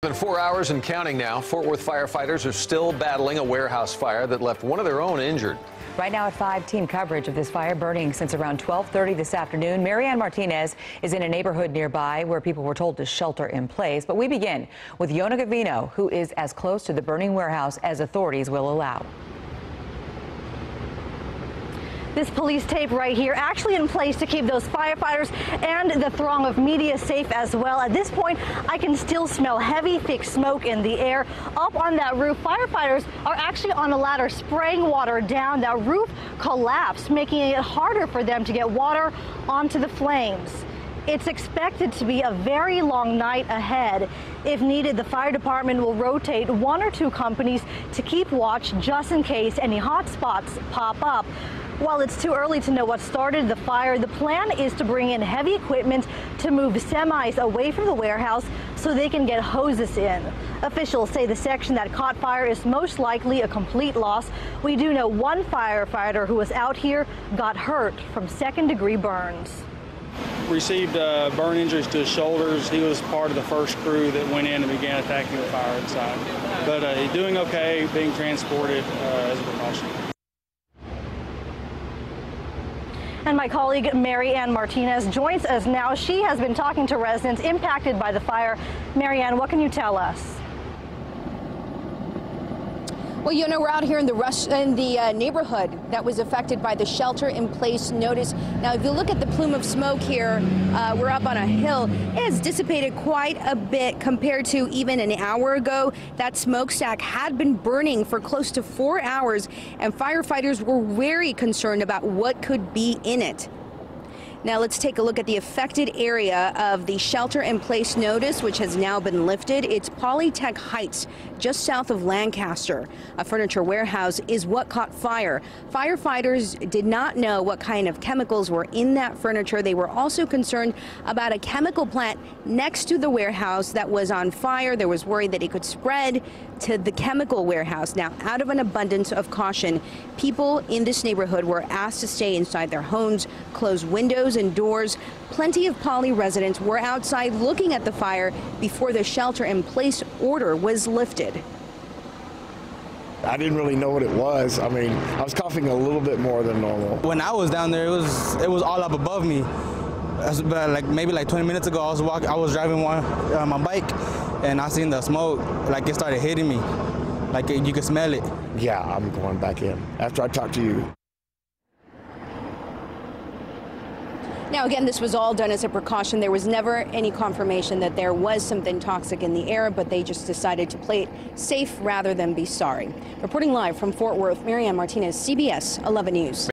More than 4 hours and counting now. Fort Worth firefighters are still battling a warehouse fire that left one of their own injured. Right now at 5, team coverage of this fire burning since around 12:30 this afternoon. MaryAnn Martinez is in a neighborhood nearby where people were told to shelter in place. But we begin with Yona Gavino, who is as close to the burning warehouse as authorities will allow. This police tape right here actually in place to keep those firefighters and the throng of media safe as well. At this point, I can still smell heavy, thick smoke in the air. Up on that roof, firefighters are actually on a ladder spraying water down. That roof collapsed, making it harder for them to get water onto the flames. It's expected to be a very long night ahead. If needed, the fire department will rotate 1 or 2 companies to keep watch just in case any hot spots pop up. While it's too early to know what started the fire, the plan is to bring in heavy equipment to move semis away from the warehouse so they can get hoses in. Officials say the section that caught fire is most likely a complete loss. We do know one firefighter who was out here got hurt from second-degree burns. Received burn injuries to his shoulders. He was part of the first crew that went in and began attacking the fire inside. But he's doing okay, being transported as a precaution. And my colleague MaryAnn Martinez joins us now. She has been talking to residents impacted by the fire. MaryAnn, what can you tell us? Well, you know, we're out here in the neighborhood that was affected by the shelter-in-place notice. Now, if you look at the plume of smoke here, we're up on a hill. It has dissipated quite a bit compared to even an hour ago. That smokestack had been burning for close to 4 hours, and firefighters were very concerned about what could be in it. Now let's take a look at the affected area of the shelter-in-place notice, which has now been lifted. It's Polytech Heights, just south of Lancaster. A furniture warehouse is what caught fire. Firefighters did not know what kind of chemicals were in that furniture. They were also concerned about a chemical plant next to the warehouse that was on fire. There was worry that it could spread to the chemical warehouse. Now, out of an abundance of caution, people in this neighborhood were asked to stay inside their homes, close windows and doors. Plenty of Poly residents were outside looking at the fire before the shelter-in-place order was lifted. I didn't really know what it was. I mean, I was coughing a little bit more than normal. When I was down there, it was all up above me. But maybe 20 minutes ago, I was driving my bike, and I seen the smoke. It started hitting me. You could smell it. Yeah, I'm going back in after I talk to you. Now, again, this was all done as a precaution. There was never any confirmation that there was something toxic in the air, but they just decided to play it safe rather than be sorry. Reporting live from Fort Worth, MaryAnn Martinez, CBS 11 News.